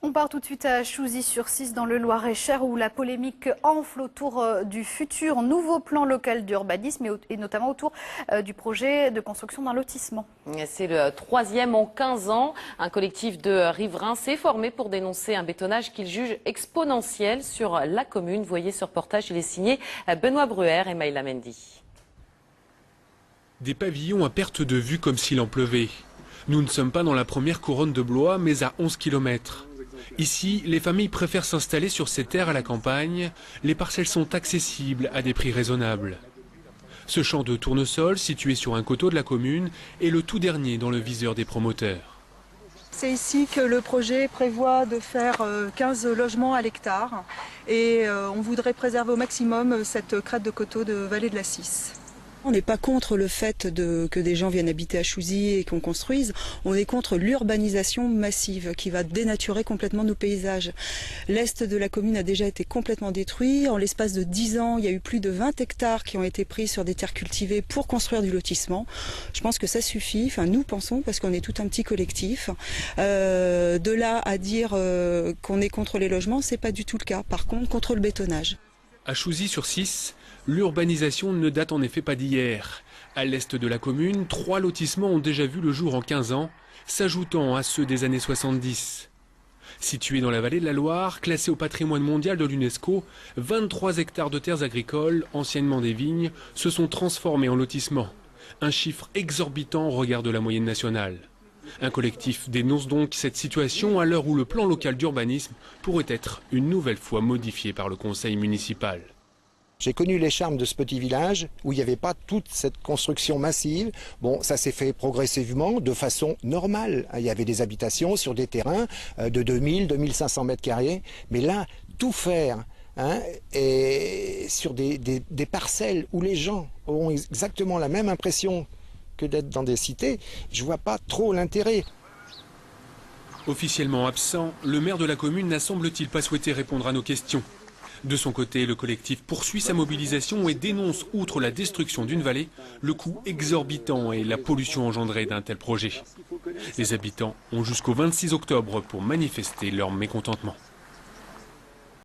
On part tout de suite à Chouzy-sur-Cisse dans le Loir-et-Cher où la polémique enfle autour du futur nouveau plan local d'urbanisme et notamment autour du projet de construction d'un lotissement. C'est le troisième en 15 ans. Un collectif de riverains s'est formé pour dénoncer un bétonnage qu'ils jugent exponentiel sur la commune. Voyez ce reportage, il est signé Benoît Bruer et Maïla Mendy. Des pavillons à perte de vue comme s'il en pleuvait. Nous ne sommes pas dans la première couronne de Blois, mais à 11 km. Ici, les familles préfèrent s'installer sur ces terres à la campagne. Les parcelles sont accessibles à des prix raisonnables. Ce champ de tournesol, situé sur un coteau de la commune, est le tout dernier dans le viseur des promoteurs. C'est ici que le projet prévoit de faire 15 logements à l'hectare et on voudrait préserver au maximum cette crête de coteau de Vallée de la Cisse. On n'est pas contre le fait que des gens viennent habiter à Chouzy et qu'on construise. On est contre l'urbanisation massive qui va dénaturer complètement nos paysages. L'est de la commune a déjà été complètement détruit. En l'espace de 10 ans, il y a eu plus de 20 hectares qui ont été pris sur des terres cultivées pour construire du lotissement. Je pense que ça suffit. Enfin, nous pensons, parce qu'on est tout un petit collectif. De là à dire qu'on est contre les logements, c'est pas du tout le cas. Par contre, contre le bétonnage. À Chouzy-sur-Cisse, l'urbanisation ne date en effet pas d'hier. À l'est de la commune, 3 lotissements ont déjà vu le jour en 15 ans, s'ajoutant à ceux des années 70. Situés dans la vallée de la Loire, classés au patrimoine mondial de l'UNESCO, 23 hectares de terres agricoles, anciennement des vignes, se sont transformés en lotissements. Un chiffre exorbitant au regard de la moyenne nationale. Un collectif dénonce donc cette situation à l'heure où le plan local d'urbanisme pourrait être une nouvelle fois modifié par le conseil municipal. J'ai connu les charmes de ce petit village où il n'y avait pas toute cette construction massive. Bon, ça s'est fait progressivement, de façon normale. Il y avait des habitations sur des terrains de 2000, 2500 mètres carrés. Mais là, tout faire, et sur des parcelles où les gens auront exactement la même impression que d'être dans des cités, je ne vois pas trop l'intérêt. Officiellement absent, le maire de la commune n'a semble-t-il pas souhaité répondre à nos questions. De son côté, le collectif poursuit sa mobilisation et dénonce, outre la destruction d'une vallée, le coût exorbitant et la pollution engendrée d'un tel projet. Les habitants ont jusqu'au 26 octobre pour manifester leur mécontentement.